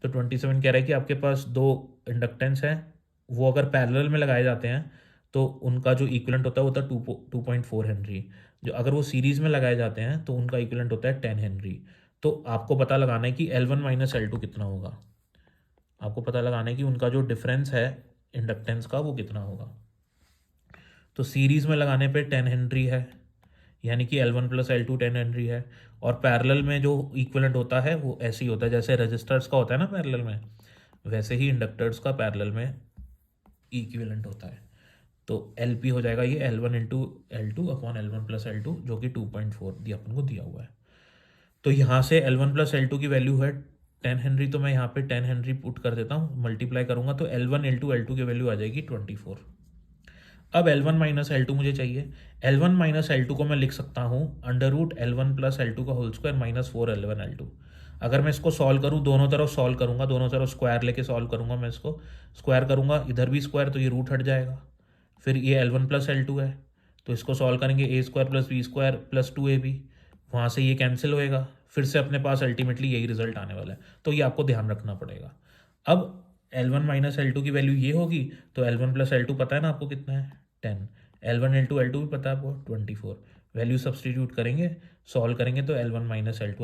तो 27 कह रहा है कि आपके पास दो इंडक्टेंस हैं, वो अगर पैरेलल में लगाए जाते हैं तो उनका जो इक्विवेलेंट होता है वो होता है 2.4 हेनरी। जो अगर वो सीरीज़ में लगाए जाते हैं तो उनका इक्विवेलेंट होता है 10 हेनरी। तो आपको पता लगाना है कि L1 माइनस L2 कितना होगा। आपको पता लगाना है कि उनका जो डिफरेंस है इंडक्टेंस का वो कितना होगा। तो सीरीज़ में लगाने पे 10 हेनरी है, यानी कि L1 प्लस L2 10 हेनरी है। और पैरेलल में जो इक्विवेलेंट होता है वो ऐसे ही होता है, जैसे रजिस्टर्स का होता है ना पैरेलल में, वैसे ही इंडक्टर्स का पैरेलल में इक्विवेलेंट होता है। तो एल पी हो जाएगा ये L1 into L2 upon L1 plus L2, जो कि 2.4 दिया अपन को दिया हुआ है। तो यहाँ से L1 प्लस L2 की वैल्यू है 10 हेनरी, तो मैं यहाँ पे 10 हेनरी पुट कर देता हूँ, मल्टीप्लाई करूँगा तो L1 इंटू L2 की वैल्यू आ जाएगी 24। अब L1 माइनस L2 मुझे चाहिए। L1 माइनस L2 को मैं लिख सकता हूँ under root L1 plus L2 का whole square minus 4 L1 L2। अगर मैं इसको सॉल्व करूँ, दोनों तरफ सॉल्व करूँगा, दोनों तरफ स्क्वायर लेके सॉल्व करूँगा, मैं इसको स्क्वायर करूँगा, इधर भी स्क्वायर, तो ये रूट हट जाएगा। फिर ये L1 प्लस L2 है, तो इसको सॉल्व करेंगे A square plus B square plus 2ab, वहाँ से ये कैंसिल होएगा, फिर से अपने पास अल्टीमेटली यही रिजल्ट आने वाला है। तो ये आपको ध्यान रखना पड़ेगा। अब L1 माइनस L2 की वैल्यू ये होगी, तो L1 प्लस L2 पता है ना आपको कितना है 10, L1 इंटू L2 भी पता है आपको 24। वैल्यू सब्सटीट्यूट करेंगे, सॉल्व करेंगे तो L1 माइनस L2